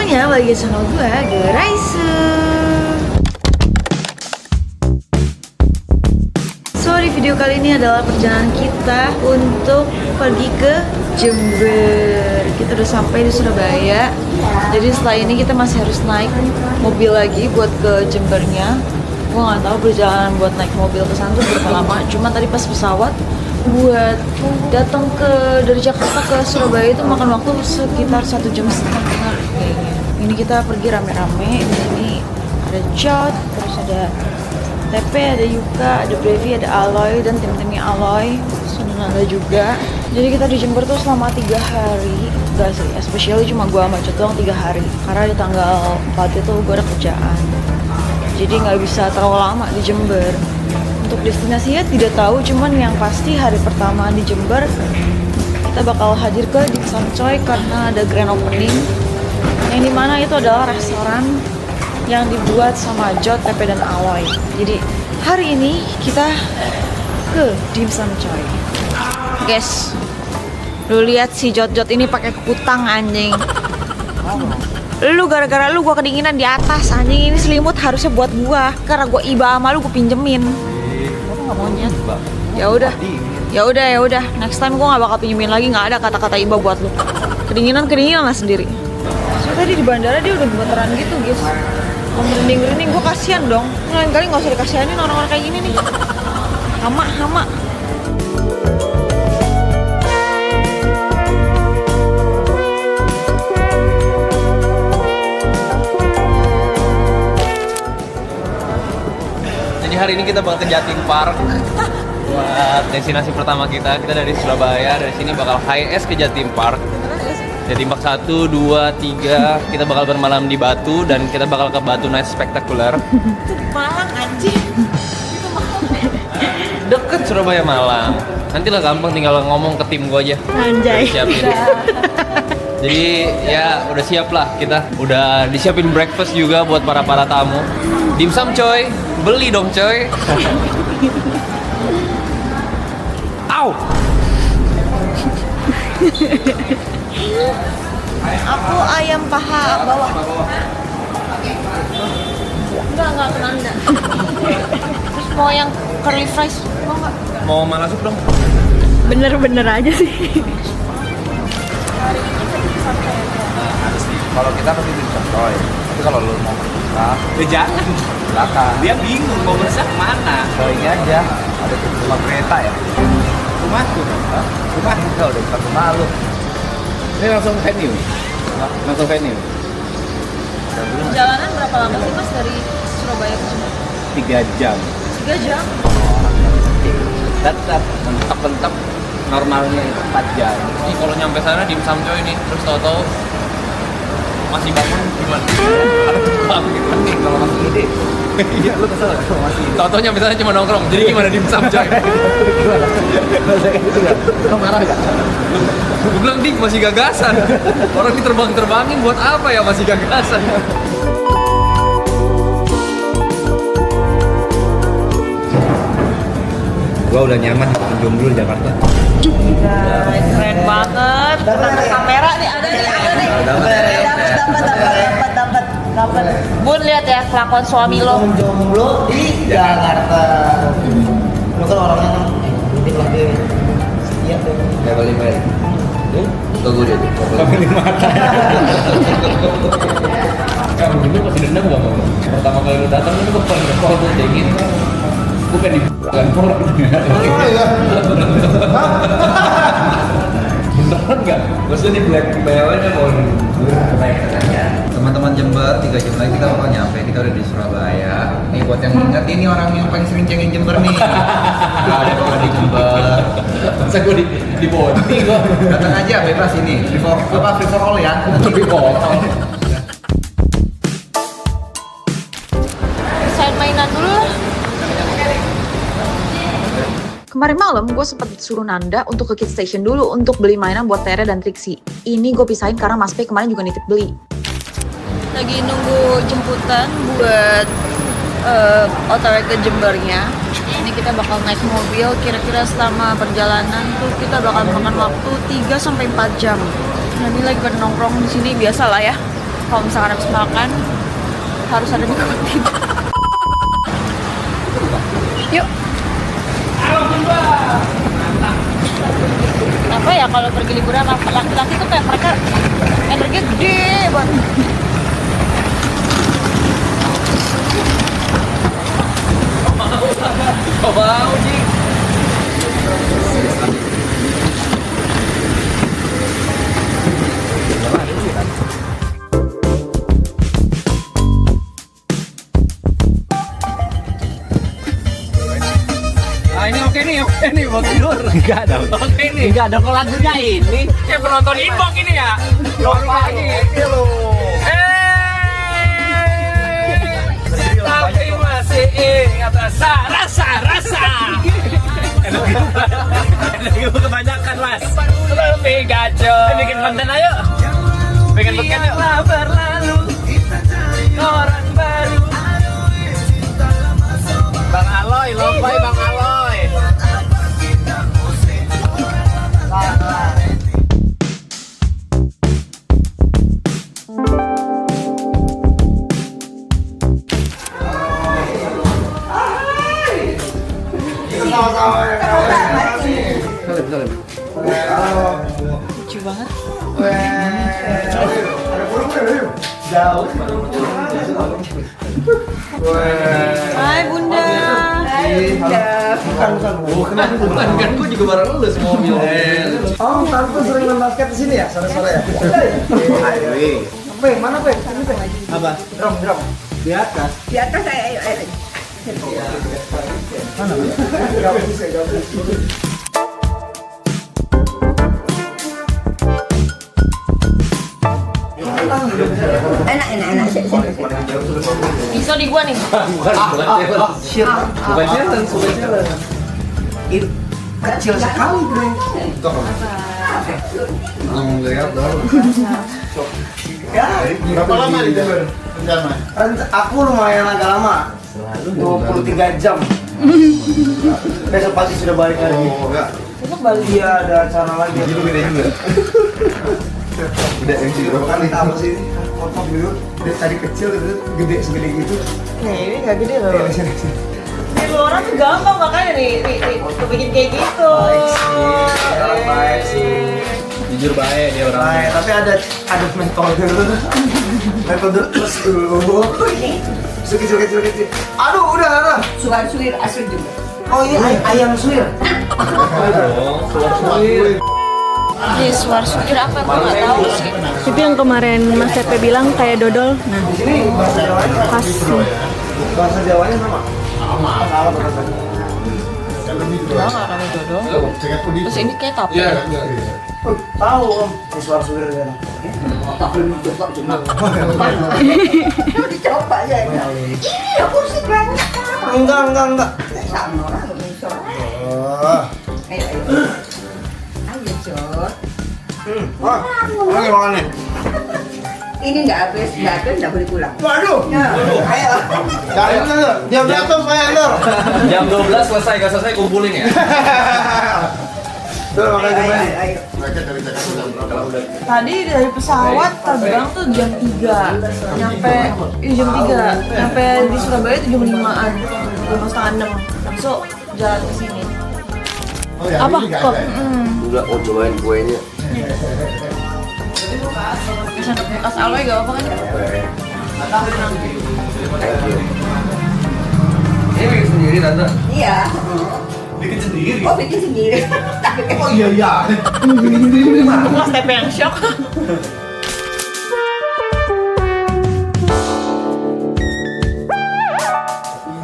semuanya, balik ke channel gue, Geraisu. So, di video kali ini adalah perjalanan kita untuk pergi ke Jember. Kita udah sampai di Surabaya. Jadi setelah ini kita masih harus naik mobil lagi buat ke Jembernya. Gue nggak tahu perjalanan buat naik mobil ke sana tuh berapa lama. Cuma tadi pas pesawat buat datang dari Jakarta ke Surabaya itu makan waktu sekitar 1,5 jam kayaknya. Ini kita pergi rame-rame. Di sini ada Jod, terus ada TP, ada Yuka, ada Brevi, ada Aloy dan tim-timnya Aloy. Sudah ada juga. Jadi kita di Jember tuh selama 3 hari. Gak sih, especially cuma gue sama Jod doang 3 hari. Karena di tanggal 4 itu gue ada kerjaan. Jadi nggak bisa terlalu lama di Jember. Untuk destinasinya tidak tahu, cuman yang pasti hari pertama di Jember kita bakal hadir ke Dim Sum Choi karena ada grand opening, yang dimana itu adalah restoran yang dibuat sama Jod, Tepe, dan Aloy. Jadi hari ini kita ke Dim Sum Choi. Guys, lu lihat si Jod ini pakai kutang anjing. Lu gara-gara lu gua kedinginan di atas anjing. Ini selimut harusnya buat gua, karena gua iba sama lu gua pinjemin. Nggak monyet. Ya udah. Next time gua nggak bakal pinjemin lagi. Nggak ada kata-kata iba buat lu. Kedinginan lah sendiri. So tadi di bandara dia udah gemeteran gitu guys. Merinding-merinding, gua kasihan dong. Lain kali nggak usah dikasihanin orang-orang kayak gini nih. Hama. Hari ini kita bakal ke Jatim Park buat destinasi pertama kita. Kita dari Surabaya, dari sini bakal HIS ke Jatim Park. Jatim Park 1, 2, 3. Kita bakal bermalam di Batu dan kita bakal ke Batu Night Spectacular. Malang anjing. Deket Surabaya Malang. Nanti lah gampang, tinggal ngomong ke tim gua aja. Anjay. Siapin. Jadi ya udah siap lah kita. Udah disiapin breakfast juga buat para tamu. Dim Sum coy, beli dong coy. Au. Aku ayam paha bawah. Enggak kenanda. Terus mau yang curly fries, mau nggak? Mau malah sup dong. Bener-bener aja sih. Kalau kita pasti Dim Sum Choi, tapi kalau lu mau masak, Jangan. belakang. Dia bingung mau masak mana. So ini aja, ada rumah kereta ya. Rumahku. Rumah kita udah bukan rumah lu. Ini langsung venue. Langsung venue. Perjalanan berapa lama sih mas dari Surabaya ke Jember? 3 jam. 3 jam. Tetap mentok-mentok normalnya itu 4 jam. Ini kalau nyampe sana Dim Sum Choi nih, terus tahu-tahu masih bangun gimana? Ada tukang gitu. Kalau masih ide, iya lu kesel nggak kalau masih ide? Tahu-tahu nyampe sana cuma nongkrong. Jadi gimana Dim Sum Choi? Gimana? Masa kayak gitu nggak? Lo marah nggak? Gue bilang dik masih gagasan. Orang diterbangin buat apa ya masih gagasan? Gua udah nyaman di Jomblo di Jakarta. Keren banget. Tanda kamera nih ada nih. Dapat. Bun lihat ya kelakuan suami lo. Jomblo di Jakarta. Lu kan orangnya kan titip lah dia. Setia tuh. Kayak balik. Tunggu dia tuh. Kami mata. Kamu dulu masih dendam gak mau? Pertama kali lu datang itu gue pengen call tuh dingin. Gue pengen digantor. Beneran gak? Maksudnya di blackmail aja mau teman-teman Jember, 3 jam lagi kita bakal nyampe. Kita udah di Surabaya. Nih buat yang ingat, ini orang yang paling sering cengin Jember nih. Ada pernah di Jember. Masa gue di body gue. Datang aja bebas ini. Free for all ya. Free for all. Desain mainan dulu lah. Kemarin malam gue sempat disuruh Nanda untuk ke Kid Station dulu untuk beli mainan buat Tere dan Trixie. Ini gue pisahin karena Mas P kemarin juga nitip beli. Lagi nunggu jemputan buat OTW ke Jembernya. Ini kita bakal naik mobil, kira-kira selama perjalanan tuh kita bakal makan waktu 3-4 jam. Nah, ini lagi pada nongkrong di sini, biasa lah ya. kalau misalkan habis makan harus ada nikotin. Yuk. Apa ya kalau pergi liburan laki-laki tuh kayak mereka energinya gede banget. Mau sih. Ini oke nih, mau tidur. Enggak dong. Oke nih. Enggak dong, kalau lagunya ini. Kayak penonton Inbox ini ya. Lagi. Tapi masih ingat rasa. Energi kebanyakan, Mas. Lebih gacor. Bikin konten ayo. Bikin konten yuk. Berlalu. Orang baru. Bang Aloy, Lopai Bang Aloy. Lucu banget. Hai Bunda. Bukan kan gue juga bareng lu semua mobil. Oh, tante sering main basket di sini ya, sore-sore ya? Ayo, Pe, mana Pe? Sini Pe. Apa? Drum. Di atas. Di atas ayo. Mana? Gak bisa. Enak. Pisau di gua nih. Bukan challenge. Itu kecil sekali, Bre. Berapa lama di Jember? Aku lumayan agak lama. 23 jam. Besok pagi sudah balik lagi. Oh, enggak. Besok balik. Iya, ada acara lagi. Jadi lu gede juga. Gede yang sih berapa kali? Apa sih? Foto dulu. Tadi kecil itu gede segede gitu. Nih ini nggak gede loh. Sini. Di orang tuh gampang makanya nih bikin kayak gitu. Baik sih. Jujur baik dia orang. Baik, tapi ada metode dulu. Metode terus dulu. Kecil. Aduh, udah. Suar-suir asli juga. Oh ini ayam suir. Ini suar sukir apa? Aku nggak tahu sih. Itu yang kemarin Mas Tepe bilang kayak dodol. Nah, Di sini bahasa Jawanya pas nih. bahasa Jawanya sama. Salah bahasa. Enggak kami dodol. Terus ini kayak tape. Tahu Om, ini suar suir kan. Dicoba ya. Iya, kursi banyak. Enggak. Sama orang Indonesia. Oh. Ayo. Ayo, Jod. Wah, lagi makan nih. Ini nggak habis, nggak boleh pulang. Waduh. Ayo. Jangan dulu. Jam berapa saya Endor? Jam 12 selesai, nggak selesai kumpulin ya. Tuh makan coba. Ayo. Mereka dari Jakarta jam berapa? Tadi dari pesawat terbang tuh jam 3. Nyampe jam 3. Nyampe di Surabaya tuh jam 5-an. 5:30. Besok jalan ke sini. Oh ya, Apa? ini nggak Kok? ada ya? Enggak, mau cobain kuenya. Bisa bekas aloy gak apa kan? Ini bikin sendiri tante. Iya. Bikin sendiri. Oh, bikin sendiri. Tapi kan Oh iya. Bikin sendiri di mana? Mas Tepe yang shock.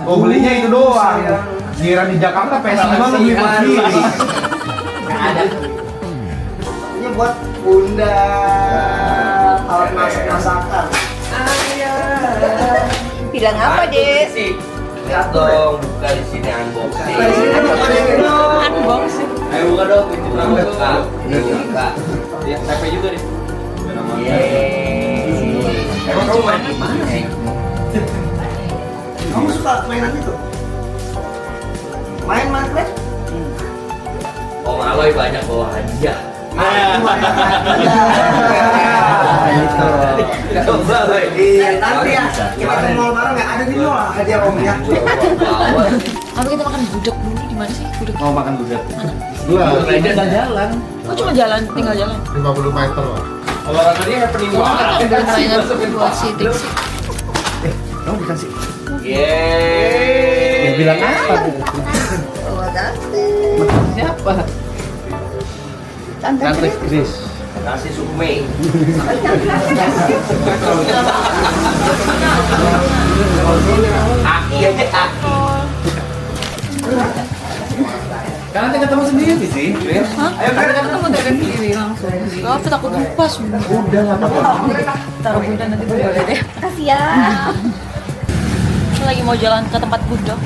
Oh belinya itu doang. Giliran di Jakarta PS5 lu beli buat sendiri. Nggak ada. Ini buat bunda alat masakan. bilang apa, Des? Lihat dong, buka di sini unboxing. Unboxing. Ayo buka dong, pintu buka. Buka. Ya, TP juga nih. Yeay. Emang kamu main di mana? Kamu suka mainan itu? Main magnet? Oh, Aloy banyak bawa hadiah. Iya, nanti ya. Kita ke mall bareng ya. Ada di mall hadiah Om ya. Apa kita makan gudeg dulu di mana sih gudeg? Mau makan gudeg. Aja jalan. Oh cuma jalan, tinggal jalan. 50 meter lah. Olahraganya happening banget. Pertanyaan buat si Trixie. Kamu dikasih. Yeay. Bilang apa? Siapa? Tante Chris. Nasi sukme. Aki aja aki. Kan nanti ketemu sendiri sih, Chris. Ayo kita ketemu dari sendiri langsung. Gak apa takut lupa semua. Udah nggak apa-apa. Taruh bunda nanti boleh deh. Makasih ya. Kita lagi mau jalan ke tempat gudeg.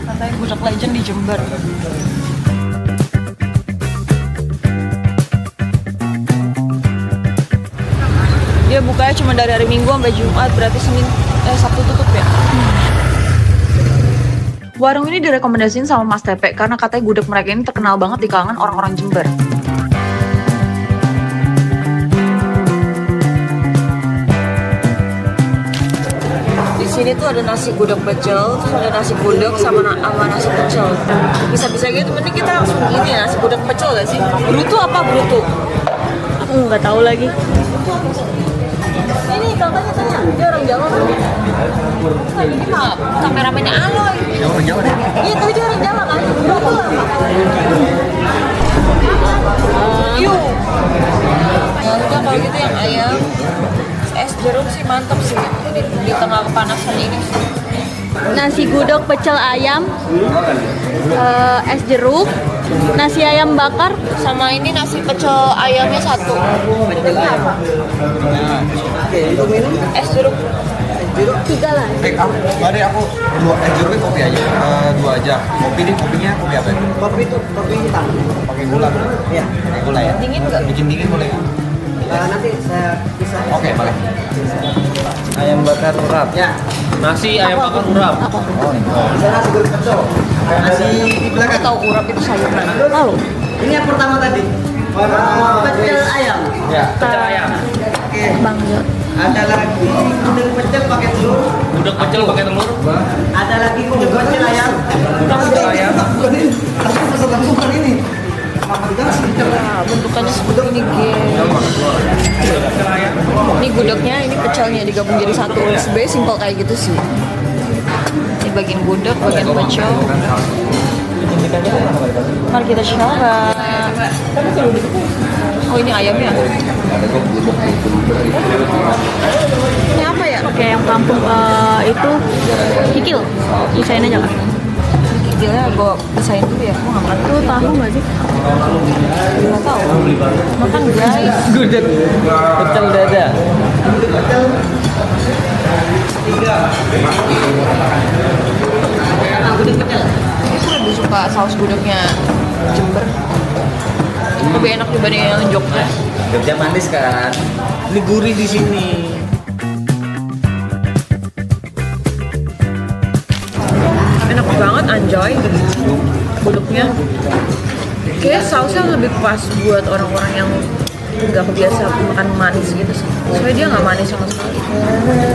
Katanya gudeg legend di Jember. Dia bukanya cuma dari hari Minggu sampai Jumat, berarti Sabtu tutup ya. Warung ini direkomendasiin sama Mas Tepe karena katanya gudeg mereka ini terkenal banget di kalangan orang-orang Jember. Di sini tuh ada nasi gudeg pecel, terus ada nasi gudeg sama nasi pecel. Bisa-bisa gitu, mending kita langsung gini nasi gudeg pecel gak sih? Bruto apa bruto? Aku nggak tahu lagi. Ini kakaknya tanya, dia orang Jawa kan? Nah, ini mah kameramennya Aloy. Ya orang Jawa deh. Iya, tapi dia orang Jawa kan? Bruto apa? Yuk. Ya udah kalau gitu yang ayam, es jeruk sih mantap sih di tengah kepanasan ini. Nasi gudeg pecel ayam, es jeruk, nasi ayam bakar. Sama ini nasi pecel ayamnya satu. Bentuknya apa? Es jeruk. Tiga lah. Mari aku dua jeruknya kopi aja. Dua aja. Kopi nih, kopinya kopi apa? Kopi itu kopi hitam. Pakai gula. Iya, pakai gula ya. Dingin nggak? Bikin dingin boleh. Nanti saya bisa. Oke, boleh. Ayam bakar urap. Ya. Nasi ayam bakar urap. Nasi goreng pecel. Nasi di Aku belakang. tahu urap itu sayuran. Tahu. Ini yang pertama tadi. Pecel ayam. Ya, pecel ayam. Oke. Bang Jod. Ada lagi gudeg pecel pakai telur. Gudeg pecel pakai telur. Ada lagi gudeg pecel ayam. Gudeg pecel ayam. Aku pesan langsung kan ini. Nah, bentukannya seperti ini, guys. Ini gudegnya, ini pecelnya digabung jadi satu. Sebenarnya simpel kayak gitu sih. Ini bagian gudeg, bagian pecel. Mari kita coba. Oh, ini ayamnya. Ini apa ya? Oke, yang kampung itu kikil. Pisahin aja lah. Kikilnya gue pisahin dulu ya. Gue nggak makan. Tuh tahu nggak sih? Nggak tahu. Makan guys. Gudeg pecel dada. Gudeg pecel. Saya lebih suka saus gudegnya Jember. Lebih enak dibanding yang Jogja. Jogja manis kan. Ini gurih di sini. Enak banget, anjoy. Gudegnya. Kayaknya sausnya lebih pas buat orang-orang yang nggak kebiasa makan manis gitu sih. Soalnya dia nggak manis sama sekali.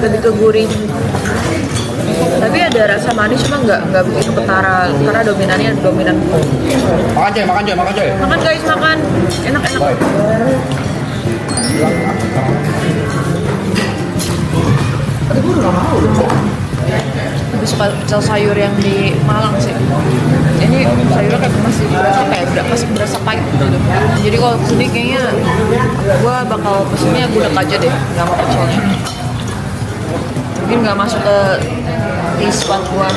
Lebih ke gurih. Tapi ada rasa manis cuma nggak begitu ketara karena dominannya dominan. Makan coy, makan coy, makan coy. Makan guys, makan. Enak-enak. Lebih suka pecel sayur yang di Malang sih. Ini sayurnya kayak masih masih berasa pahit gitu. Jadi kalau kesini kayaknya gue bakal pesennya gudeg aja deh, nggak mau pecelnya. Mungkin nggak masuk ke taste spot gue.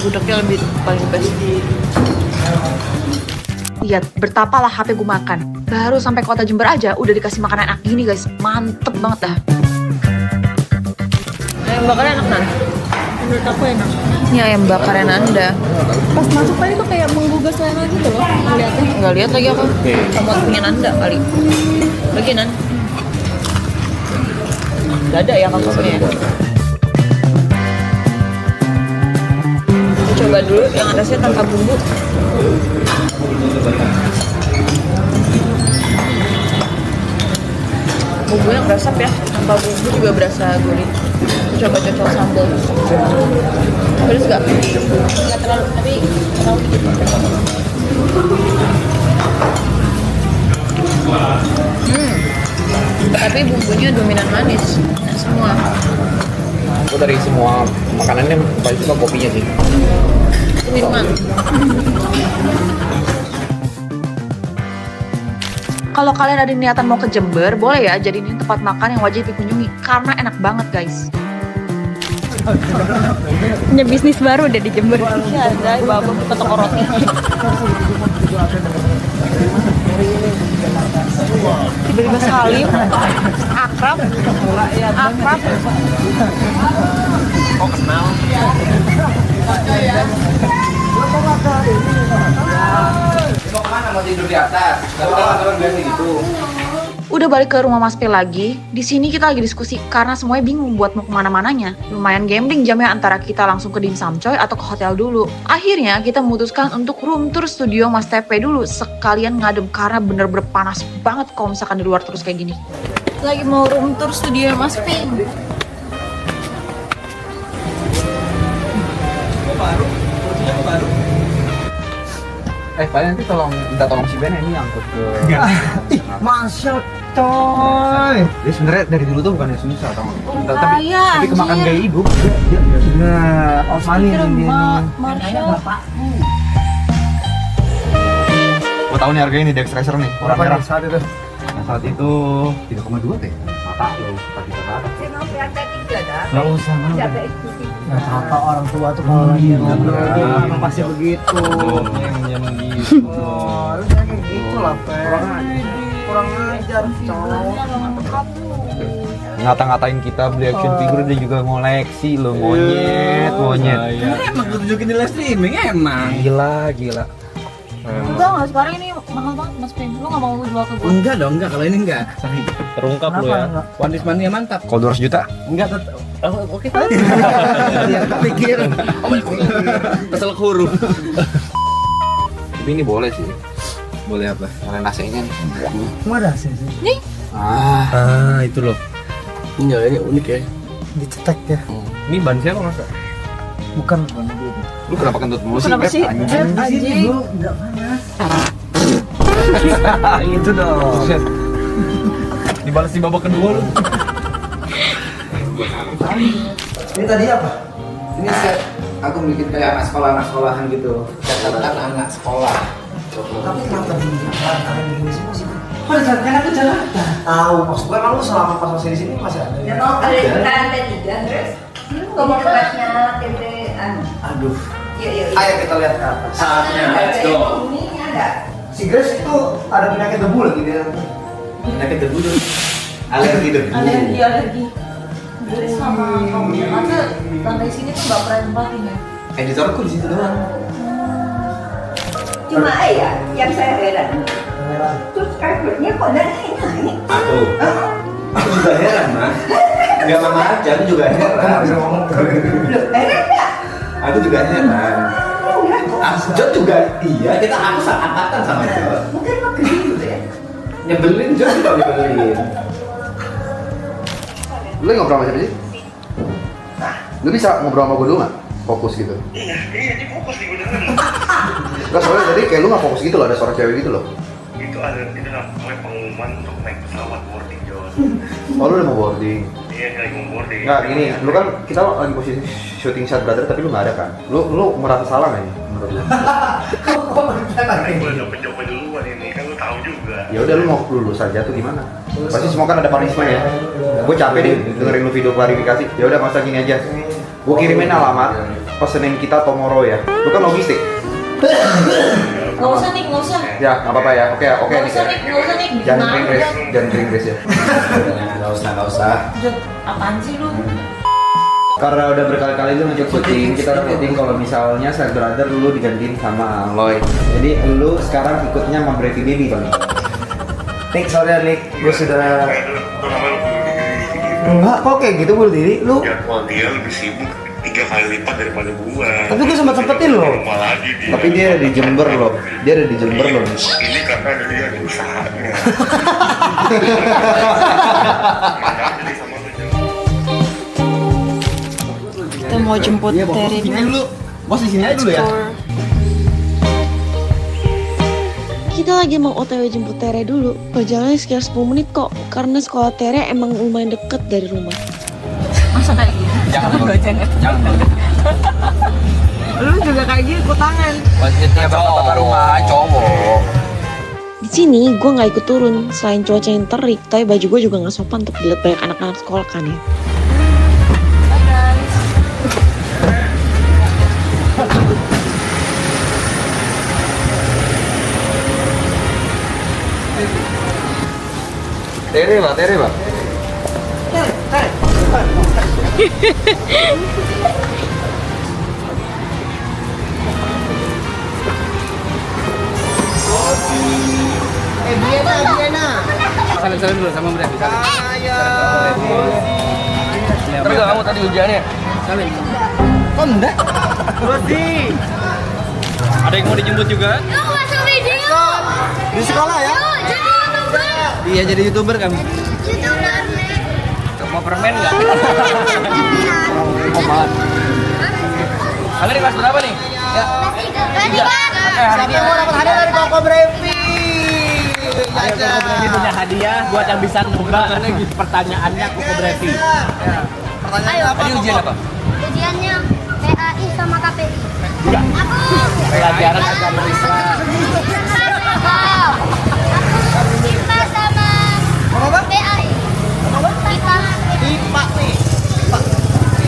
Gudegnya lebih paling best. Lihat, bertapalah HP gue makan. Baru sampai kota Jember aja udah dikasih makanan enak gini guys. Mantep banget dah. Ayam bakarnya enak kan? Menurut aku enak. Ini ayam bakarnya Nanda. Pas masuk tadi tuh kayak menggugah selera gitu loh. Lihatnya. Nggak lihat lagi aku. Kamu punya Nanda kali. Lagi Nan. Nggak ada ya kasusnya. Kita coba dulu yang atasnya tanpa bumbu. Bumbunya yang resep ya, tanpa bumbu juga berasa gurih. Coba cocok sambal. Pedes gak? Nggak terlalu, tapi terlalu dikit. Tapi bumbunya dominan manis, nah, semua. Aku dari semua makanannya paling suka kopinya sih. Minuman. Kalau kalian ada niatan mau ke Jember, boleh ya jadiin ini tempat makan yang wajib dikunjungi karena enak banget guys. Punya bisnis baru deh di Jember. Iya, ada bawa buka toko roti. Tiba-tiba salim, akrab. Kok kenal? Mau kemana? Mau tidur di atas? Kalau orang biasa gitu. Udah balik ke rumah Mas P lagi. Di sini kita lagi diskusi karena semuanya bingung buat mau kemana-mananya. Lumayan gambling jamnya antara kita langsung ke Dim Sum Choi atau ke hotel dulu. Akhirnya kita memutuskan untuk room tour studio Mas TP dulu. Sekalian ngadem karena bener-bener panas banget kalau misalkan di luar terus kayak gini. Lagi mau room tour studio Mas P. Kalian nanti minta tolong si Ben ini angkut ke. Masya coy. Dia sebenarnya dari dulu tuh bukannya susah tau. Kaya, Tapi kemakan anjir. gaya hidup. Nah, Osmani Kira ini. Marshall. Gua tahu nih harganya nih Dex Racer nih. Warna Berapa merah. nih saat itu? Nah, saat itu 3,2 teh. Mata lo 4 juta kan. Saya mau berangkat 3 dah. Nggak usah mah. Siapa eksekutif? Nah, kata orang tua tuh kalau lagi ngobrol emang pasti begitu. Yang gitu. Oh, lu kayak gitu lah, Pe. Kurang ajar, cowok. Ngata-ngatain kita beli action figure dia juga ngoleksi lo monyet. Emang gue tunjukin di live streaming emang. Gila. Enggak, sekarang ini mahal banget Mas P. Lu gak mau jual ke gue? Enggak dong, enggak. Kalau ini enggak. Terungkap lo Kenapa ya. enggak? One Piece Mania mantap. Kalau 200 juta? Enggak tetap. Oke. Dia pikir. Kesel huruf. Tapi ini boleh sih. Boleh apa? Kalian nasinya nih. Mana sih? Ah, Itu loh. Iya, ini unik ya. Dicetek ya. Ini ban siapa masa? Bukan. lu kenapa kentut mulu sih? Kenapa Beb? sih? Anjing. Anjing. Lu enggak panas. Itu dong. Dibalas di babak kedua lu. Ini tadi apa? Ini set. Aku bikin kayak anak sekolahan gitu. Catatan anak sekolah. Tapi kenapa di Jakarta begini semua sih? Pada saat kan aku Jakarta. Tahu, maksud gue emang lu selama pas masih di sini masih ada. Ya mau ada di lantai 3 terus. Kamu tempatnya TV Aduh. Iya. Ayo kita lihat ke atas. Saatnya, let's go. Ini ada. Si Grace itu ada penyakit debu lagi dia. Penyakit debu dong. Alergi debu. Alergi. Jadi sama kamu Jakarta, lantai sini tuh gak pernah tempatin ya? Editorku di situ doang. Cuma ya, yang saya heran. Terus carpetnya kok naik. Aku juga heran, Mas. Enggak mama aja, aku juga heran. Loh, heran nggak? Aku juga heran. Jod juga iya, aku seangkatan sama Jod. Mungkin mah gede gitu ya. Nyebelin Jod juga nyebelin. Lu ngobrol sama siapa sih? Lu bisa ngobrol sama gue dulu nggak? Fokus gitu. Iya, ini fokus nih gue dengerin. Enggak, soalnya tadi kayak lu nggak fokus gitu loh, ada suara cewek gitu loh. Itu namanya pengumuman untuk naik pesawat boarding, John. Oh, lu udah mau boarding? Iya, lagi mau boarding. Nggak, gini, lu kan kita lagi posisi shooting shot brother tapi lu nggak ada kan? Lu merasa salah nggak ini menurut lu? Karena gue udah mencoba duluan ini, kan lu tahu juga. Ya udah lu mau lulus aja tuh gimana? Pasti semua kan ada punishment ya. Gue capek deh dengerin lu video klarifikasi. Ya udah masa gini aja. Gue kirimin alamat pesenin kita tomorrow ya. Lu kan logistik. Gak usah nih, gak usah. Ya, nggak apa-apa ya. Oke Gak nih. usah nih, gak usah nih. Jangan Gimana, drink race, Jod? jangan drink race ya. Nggak usah. Jod, apaan sih lu? Karena udah berkali-kali lu ngajak syuting, kita udah meeting kalau misalnya Sad Brother lu digantiin sama Aloy. Jadi lu sekarang ikutnya sama Brady Baby bang. Nick, sorry Nick, gue sudah. Kayak lu nama lu Enggak kok kayak gitu berdiri, lu. jadwal dia lebih sibuk 3 kali lipat daripada gua. Tapi gue sempetin loh. Rumah lagi dia. Tapi dia ada di Jember loh. Dia ada di Jember loh. Ini karena dia ada usahanya. Makanya jadi sama lu. Kita mau jemput Terry dulu. Bos di sini aja dulu ya. Kita lagi mau OTW jemput Tere dulu. Perjalanannya sekitar 10 menit kok. Karena sekolah Tere emang lumayan deket dari rumah. Masa kayak gini? Jangan. Lu juga kayak gini ikut tangan. Pasti tiap ke rumah cowok. Di sini gue nggak ikut turun. Selain cuaca yang terik, tapi baju gue juga nggak sopan untuk dilihat banyak anak-anak sekolah kan ya. Tere Pak. Salim dulu sama mereka. Terus kamu tadi hujannya? Salim. Kok enggak? Ada yang mau dijemput juga? Di sekolah ya? Dia jadi YouTuber kan? Mau permen nggak? Kalian di kelas berapa nih? Ya. Siapa yang mau dapat hadiah dari Koko Brevi? Ayo Koko Brevi punya hadiah buat yang bisa nebak pertanyaannya Koko Brevi. Ayo. Tadi ujian apa? Ujiannya PAI sama KPI. Aku. Pelajaran agama Islam. IPA sama PAI. IPA nih.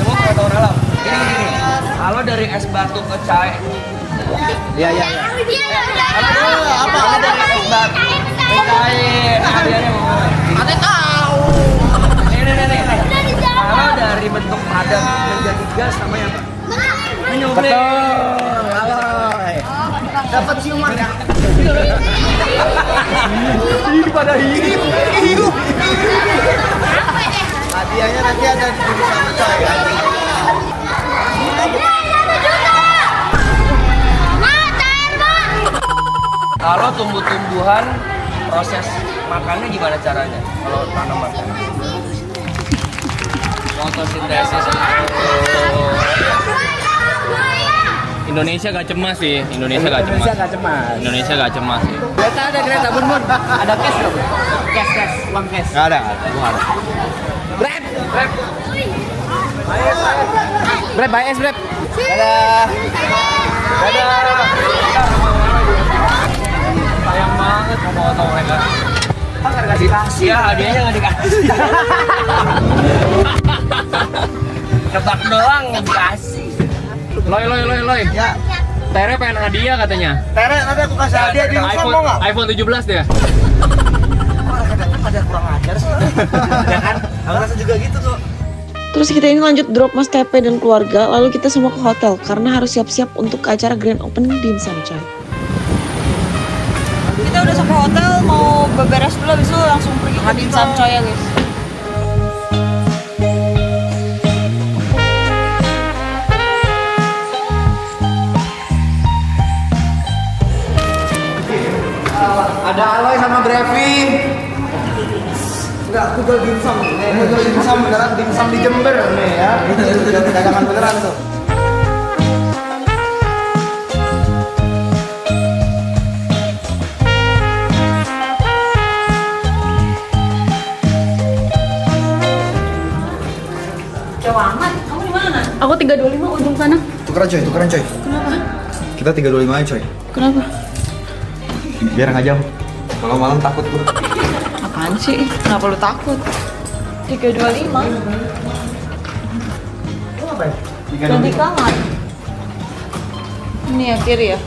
Ilmu pengetahuan alam. Gini. Kalau dari es batu ke cai. Iya. Apa dari es batu ke cai? Hadiahnya mau. Ate tahu. Nih. Kalau dari bentuk padat menjadi gas namanya apa? Menyuplai. Betul. Halo. Dapat siuman ya? Ini pada hidup. Hadiahnya nanti ada di sama coy. Kalau tumbuh-tumbuhan proses makannya gimana caranya? Kalau tanaman fotosintesis. Indonesia gak cemas sih. Indonesia gak cemas sih. Kereta ada kereta bun. Ada cash nggak? Cash, uang cash. Nggak ada. Brep, buy es Brep. Dadah. Sayang banget mau potong mereka. Nggak dikasih. Ya hadiahnya nggak dikasih. Nebak doang nggak dikasih. Loy. Ya. Tere pengen hadiah katanya. Tere, nanti aku kasih hadiah di rumah mau nggak? iPhone 17 dia. Kadang-kadang pada kurang ajar sih. Ya kan? Aku rasa juga gitu kok. Terus kita ini lanjut drop Mas Tepe dan keluarga, lalu kita semua ke hotel karena harus siap-siap untuk ke acara grand opening dimsum coy. Kita udah sampai hotel, mau beberes dulu, habis itu langsung pergi ke dimsum coy ya guys. Ada Aloy sama Brevi. Enggak, aku jual dimsum. Aku jual dimsum beneran, dimsum di Jember nih ya. Itu dagangan beneran tuh. Jauh amat. Kamu di mana? Aku 325 ujung sana. Tukeran coy. Kenapa? Kita 325 aja coy. Kenapa? Biar nggak jauh. Kalau malam takut gua. Apaan sih? Kenapa lu takut? 325. Ganti kamar. Ini ya kiri ya.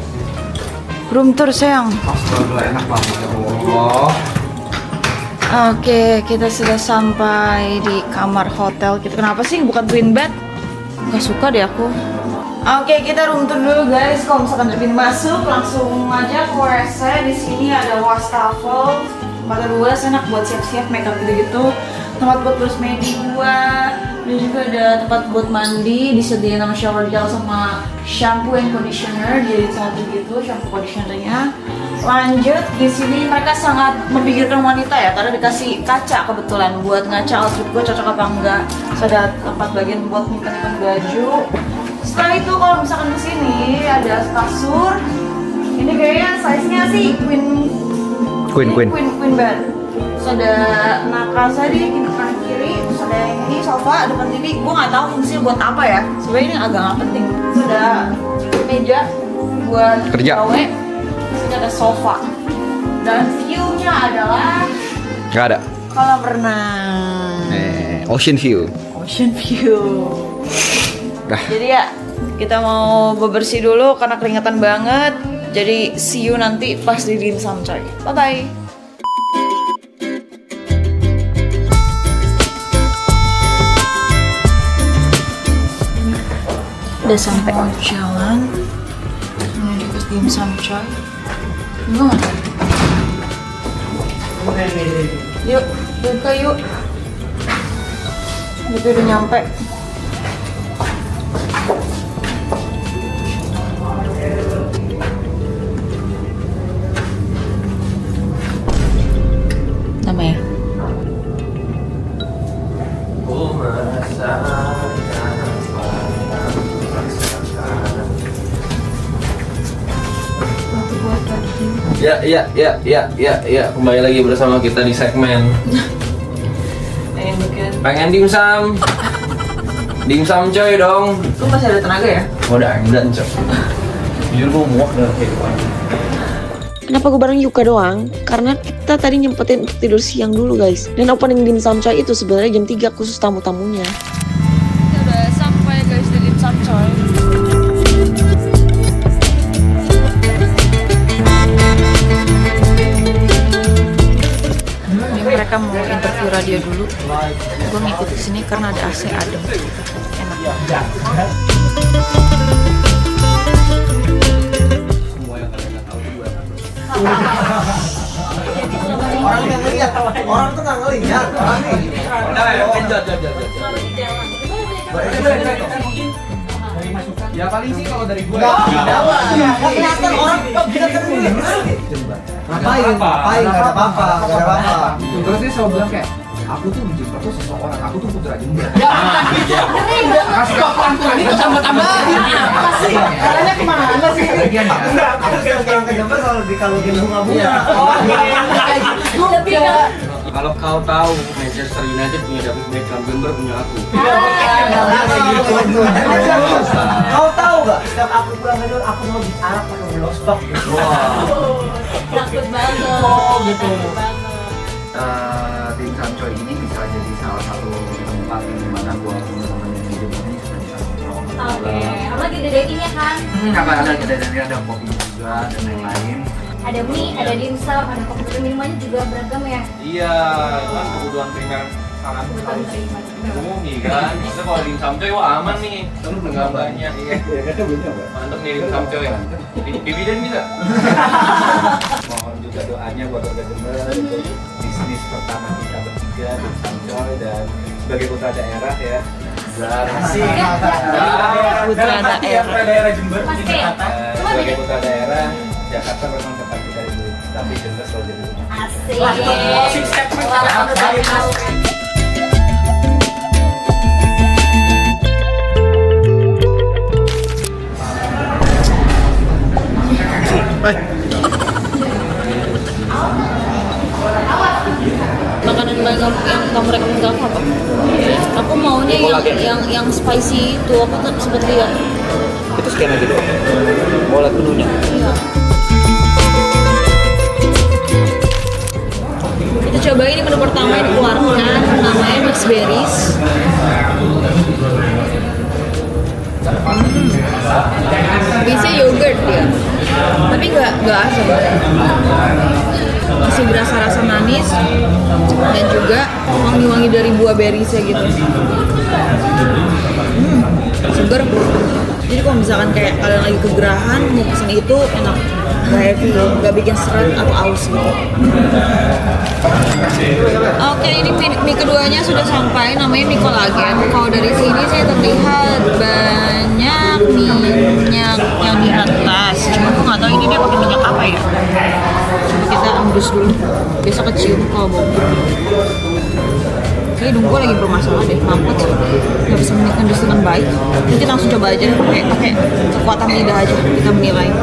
Room tour sayang. Astaga, enak banget ya Allah. Oke, kita sudah sampai di kamar hotel kita. Kenapa sih bukan twin bed? Gak suka deh aku. Oke, kita room tour dulu guys. Kalau misalkan lebih masuk, langsung aja ke WC. Di sini ada wastafel, tempatnya luas, enak buat siap-siap makeup gitu-gitu. Tempat buat brush medi gua, Ini juga ada tempat buat mandi, disediain sama shower gel sama shampoo and conditioner, jadi satu gitu shampoo conditionernya. Lanjut di sini mereka sangat memikirkan wanita ya, karena dikasih kaca kebetulan buat ngaca outfit gue cocok apa enggak. Terus ada tempat bagian buat nyimpan baju. Setelah itu kalau misalkan di sini ada kasur. Ini kayaknya size-nya sih queen bed. Terus ada nakasa di kanan kiri, terus ada yang ini sofa depan TV. Gue nggak tahu fungsinya buat apa ya. Sebenarnya ini agak nggak penting. Terus ada meja buat Kerja. gawe. Terus ini ada sofa. Dan view-nya adalah Nggak ada. kolam renang. Ocean view. Ocean view. Dah. Jadi ya kita mau bebersih dulu karena keringatan banget. Jadi see you nanti pas di dimsum coy. Bye bye. Udah sampai mau jalan. Ini di dimsum coy. Enggak. Yuk, buka yuk. Tapi udah nyampe. Namanya. Ya. Kembali lagi bersama kita di segmen pengen dimsum. Dimsum coy dong. Lu masih ada tenaga ya? Udah enggak coy. Jujur gue muak dengan kehidupan. Kenapa gue bareng Yuka doang? Karena kita tadi nyempetin untuk tidur siang dulu guys. Dan opening dimsum coy itu sebenarnya jam 3 khusus tamu-tamunya. Kita udah sampai guys di dimsum coy. Ini mereka mau interview radio dulu. Gue ngikut di sini karena ada AC adem. Enak. Orang yang ngeliat, orang tuh nggak ngeliat. Orang nih. Ya paling sih kalau dari gue. Kelihatan orang kelihatan dulu. Ngapain? Ngapain? Nggak ada apa-apa. Nggak ada apa-apa. Terus dia selalu bilang kayak, aku tuh Jember tuh seseorang, aku tuh putra Jember. Kasih kepantulan itu tambah-tambah. Caranya kemana sih? Aku sekarang ke Jember selalu dikalungin bunga-bunga. Kalau kau tahu Manchester United punya David Beckham, Jember punya aku. Kau tahu gak? Setiap aku pulang ke aku mau di Arab pakai blosbak. Takut banget. Oh gitu. Dimsum coy ini bisa jadi salah satu tempat di mana gua teman-teman yang hidup ini sudah bisa nongkrong. Oke, apa lagi ada dagingnya kan? Ada kedai ada kopi juga dan lain-lain. Ada mie, ada dimsum, ada kopi, minumannya juga beragam ya. Iya, kan kebutuhan primer sangat umum nih kan. Kita kalau dimsum coy wah aman nih. Kan nggak banyak iya. Mantap nih dimsum coy. Dividen bisa. Mohon juga doanya buat warga Jember untuk bisnis pertama kita bertiga dimsum coy dan sebagai putra daerah ya. Berhasil. Putra daerah. Jember Mas Kay, cuma sebagai beda- putra daerah Jakarta memang tempat kita hidup, tapi Jember selalu jadi rumah. Asik. Makanan yang kamu rekomendasikan apa? Aku maunya yang spicy itu. Aku tuh sempet lihat. Itu scan aja doang. Mau lihat menunya. Iya. Kita cobain ini menu pertama yang dikeluarkan, namanya mixed berries. Bisa yogurt dia, tapi nggak asam. Masih berasa rasa manis dan juga wangi-wangi dari buah berries gitu. Seger. Jadi kalau misalkan kayak kalian lagi kegerahan mau pesen itu enak, nggak heavy, nggak bikin seret atau aus gitu. Oke, ini mie keduanya sudah sampai, namanya mie kolagen. Kalau dari sini saya terlihat banyak minyak yang di atas. Cuma aku nggak tahu ini dia pakai minyak apa ya. Coba kita ambil dulu. Besok kecium kalau bau. Kayaknya hidung gue lagi bermasalah deh, mampet. Gak bisa mengendus dengan baik. Jadi kita langsung coba aja, pakai kekuatan lidah aja kita menilai.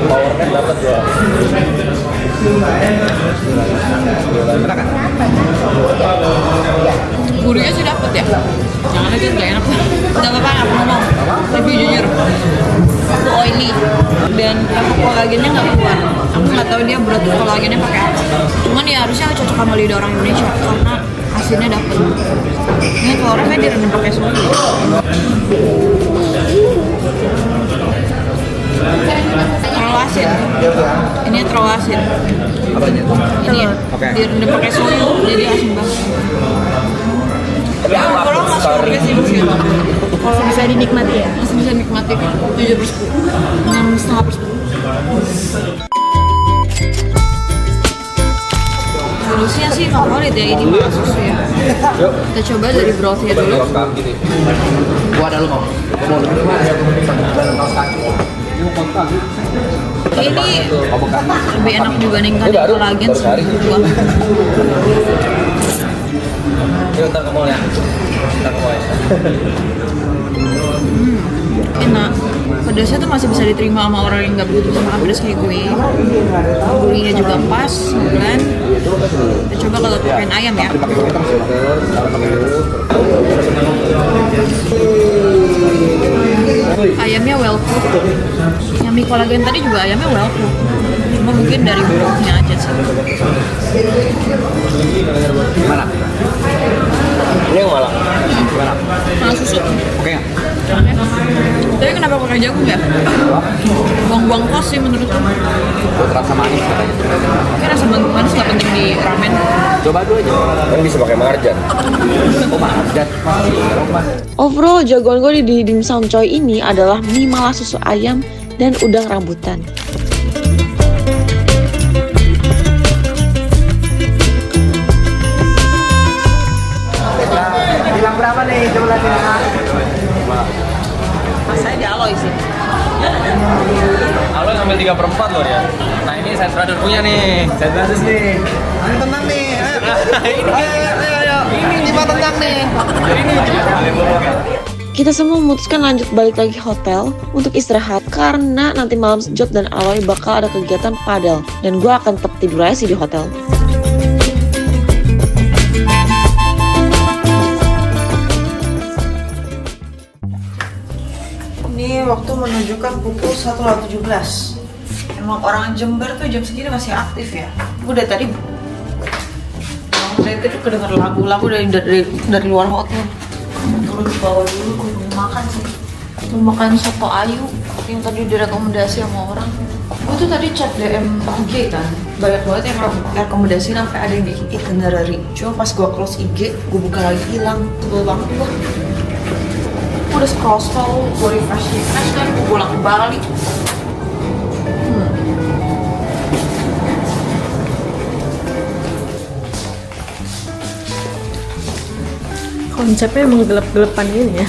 Powernya dapat dua. Gurihnya sih dapet ya. Jangan aja nggak enak. Nggak apa-apa, aku ngomong. Tapi jujur, itu oily dan efek kolagennya nggak keluar. Aku nggak tahu dia berat kolagennya pakai apa. Cuman ya harusnya cocok sama lidah orang Indonesia karena asinnya dapet. Ini telurnya kayak direndam pakai soda. Terlalu asin. Ini terlalu asin. Apanya? Ini ya, direndam pakai soda jadi asin banget. Ya, kalau nggak suka sih masih Kalau bisa dinikmati ya. masih bisa nikmati 7/10, 6,5/10. Solusinya sih favorit ya ini malah susu ya. Kita coba dari brothnya dulu. Gua ada lu mau. Gua mau lebih Ini lebih enak dibandingkan yang kolagen menurut gua. Yuk, ntar ke mall ya. Ntar ke mall ya. Enak. Pedasnya tuh masih bisa diterima sama orang yang nggak begitu makan pedas kayak gue. Gurihnya juga pas, bulan. Kita coba kalau pakai ayam ya. Ayamnya well cooked. Yang mie kolagen tadi juga ayamnya well cooked. Cuma mungkin dari brothnya aja sih. Gimana? Ini yang malah. Gimana? Malah susu. Oke nggak? Tapi kenapa pakai jagung ya? Buang-buang kos sih menurutku. Buat rasa manis katanya. Kayak rasa manis nggak penting di ramen. Coba dulu aja. Kan bisa pakai marjan. Oh marjan. Overall, jagoan gue di dimsum coy ini adalah mie malah susu ayam dan udang rambutan. Bilang berapa nih? Coba lihat ya. Masanya di aloy sih. Aloy sampai 3/4 loh ya. Nah ini Science Brothers punya nih. Saya bagus nih. Ayo tenang nih. Ayo. Ini cuma tenang nih. Kita semua memutuskan lanjut balik lagi hotel untuk istirahat karena nanti malam Jod dan Aloy bakal ada kegiatan padel dan gue akan tetap tidur aja sih di hotel. Ini waktu menunjukkan pukul 1:17. Emang orang Jember tuh jam segini masih aktif ya. Gue dari tadi itu kedenger lagu-lagu dari luar hotel. Turun ke bawah dulu, gue mau makan sih. Mau makan soto ayu yang tadi direkomendasi sama orang. Gue tuh tadi chat DM IG kan, banyak banget yang rekomendasi sampai ada yang bikin itinerary. Cuma pas gue close IG, gue buka lagi hilang. Sebel banget gue. Gue udah scroll, gue refresh kan, gue bolak balik. Konsepnya emang gelap-gelapan gini ya.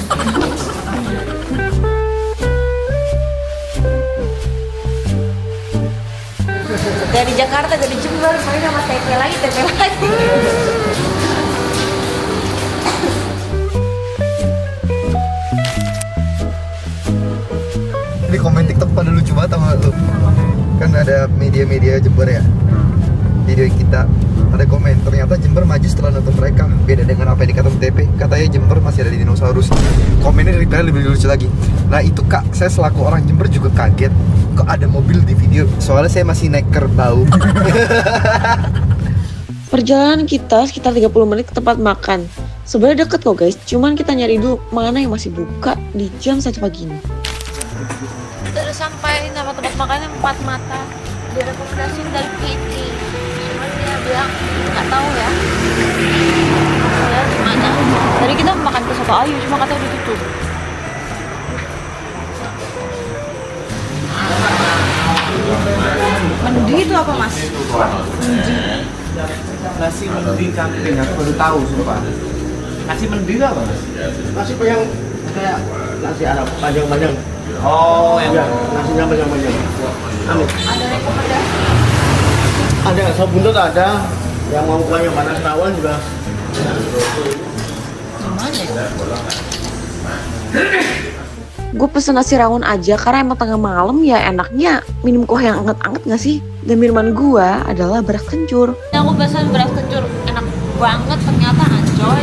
Dari Jakarta, dari Jember, saya sama TP lagi. Ini komen TikTok pada lucu banget sama lu. Kan ada media-media Jember ya. Video kita ada komen, ternyata Jember maju setelah nonton mereka. Beda dengan apa yang dikatakan TP, katanya Jember masih ada dinosaurus. Komennya reply lebih lucu lagi. Nah itu kak, saya selaku orang Jember juga kaget. Kok ada mobil di video, soalnya saya masih naik kerbau. Perjalanan kita sekitar 30 menit ke tempat makan. Sebenarnya deket kok guys, cuman kita nyari dulu mana yang masih buka di jam 1 pagi ini. Kita udah sampai nama tempat makannya Empat Mata. direkomendasiin dari Kitty. Cuman dia bilang nggak tahu ya. Ya gimana? Tadi kita makan ke Soto Ayu, cuma katanya ditutup. Mendi itu apa mas? Nasi mendi kambing, aku baru tahu sumpah. Nasi mendi itu apa mas? Nasi yang kayak nasi Arab panjang-panjang. Oh, yang Ya, nasinya panjang-panjang. Amin. Ada rekomendasi? Ada sop buntut ada, yang mau yang panas rawon juga. Gimana ya? Gue pesen nasi rawon aja karena emang tengah malam ya enaknya minum kuah yang anget-anget gak sih? Dan minuman gue adalah beras kencur. Aku pesan beras kencur, enak banget ternyata Ancoy.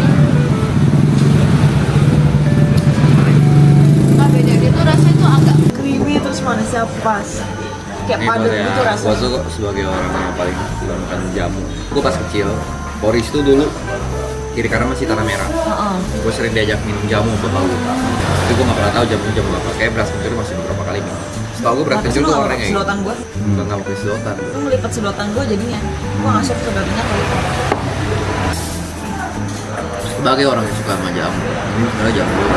Nah beda, dia tuh rasanya tuh agak Creamy terus manisnya pas. Kayak padat gitu Gue rasanya. tuh sebagai orang yang paling suka makan jamu. Gue pas kecil, Boris tuh dulu kiri kanan masih tanah merah. Gue sering diajak minum jamu buat lalu. Tapi gue gak pernah tahu jamu apa. Kayak beras kencur masih beberapa kali minum. Setahu gue beras kencur tuh orangnya kayak sedotan gue. nggak pakai sedotan. Lu ngelipat sedotan gue jadinya. Gue ngasih sedotannya kalau itu. Sebagai orang yang suka sama jamu, ini sebenarnya jamu gue.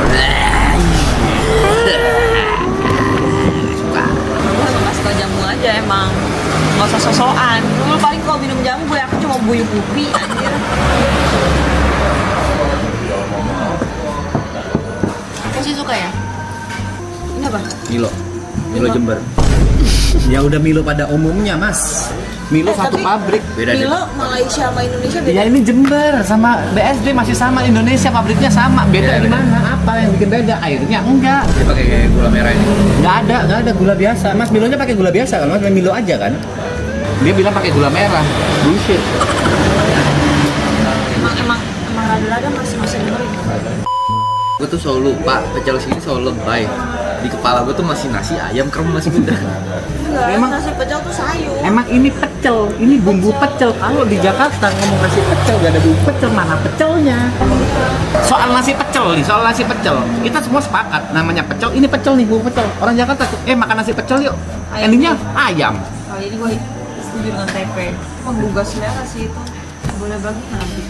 Gue gak suka jamu aja emang. Gak usah sosokan. Lu paling kalau minum jamu gue aku cuma buyuk kopi anjir. Masih suka ya? Ini apa? Milo Jember. ya udah Milo pada umumnya mas. Milo satu tapi pabrik. Beda sih. Milo Malaysia sama Indonesia beda. Ya ini Jember sama BSD masih sama, Indonesia pabriknya sama. Beda Beda, di mana? Apa yang bikin beda? Airnya enggak. Dia pakai kayak gula merah ini. Nggak ada gula biasa. Mas Milonya pakai gula biasa kan? Mas Milo aja kan? Dia bilang pakai gula merah. Bullshit. Emang rada-rada masih dengerin. Gue tuh selalu lupa, pecel sini selalu lebay. Di kepala gue tuh masih nasi ayam krem masih muda. Enggak, Emang- nasi pecel tuh sayur. Emang ini pecel, ini bumbu pecel. Kalau di Jakarta ngomong nasi pecel, gak ada bumbu pecel, mana pecelnya? Soal nasi pecel nih, soal nasi pecel. Kita semua sepakat, namanya pecel, ini pecel nih, bumbu pecel. Orang Jakarta, makan nasi pecel yuk. Ayam. Endingnya ayam. Kali ini gue setuju dengan TP. Menggugah selera sih itu. Boleh bagi nanti.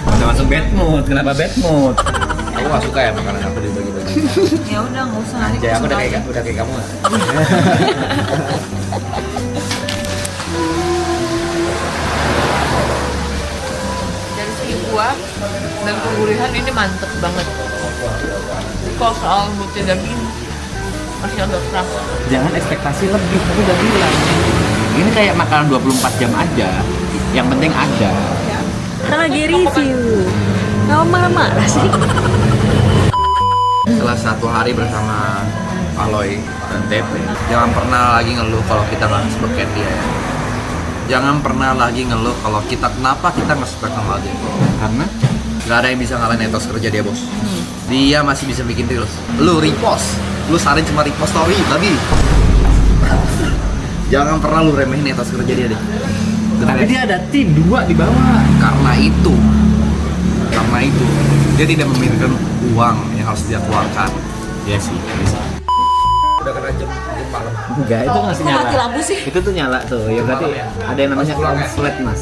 Udah masuk bad mood, kenapa bad mood? Aku gak suka ya makanan apa dibagi-bagi. Ya udah nggak usah nanti. Jadi aku kesel udah kayak kamu lah. dari segi kuah dan kegurihan ini mantep banget. Kalau soal butir daging masih agak keras. Jangan ekspektasi lebih, aku udah bilang. Ini kayak makanan 24 jam aja. Yang penting ada. Kita lagi review. Kamu marah-marah sih? Setelah 1 hari bersama Aloy dan TP, jangan pernah lagi ngeluh kalau kita nggak nge-spek dia ya. Jangan pernah lagi ngeluh kalau kenapa kita nge-spek sama dia. Karena nggak ada yang bisa ngalahin etos kerja dia bos. Dia masih bisa bikin reels. Lu repost, lu sarin cuma repost story tadi. Jangan pernah lu remehin etos kerja dia deh. Tapi dia ada tim 2 di bawah. Karena itu dia tidak memikirkan uang yang harus dia keluarkan. Iya sih. Udah kena jam malam. Enggak, itu masih Kok nyala. mati lampu sih? Itu tuh nyala tuh. Ya berarti ada yang namanya konslet, Mas.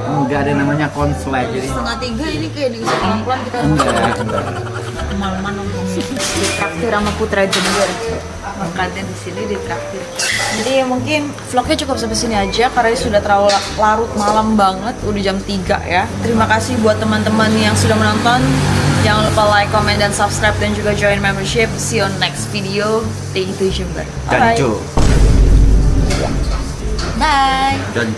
Enggak ada yang namanya konslet. Jadi 2:30 ini kayak diisi pelan-pelan kita enggak. kemalaman nongkrong. Ditraktir sama Putra Jember. Makannya di sini ditraktir. Jadi ya mungkin vlognya cukup sampai sini aja karena ini sudah terlalu larut malam banget, udah jam 3 ya. Terima kasih buat teman-teman yang sudah menonton. Jangan lupa like, comment, dan subscribe dan juga join membership. See you on next video. Day 2 Jember. Bye. Gancu. Bye. Dan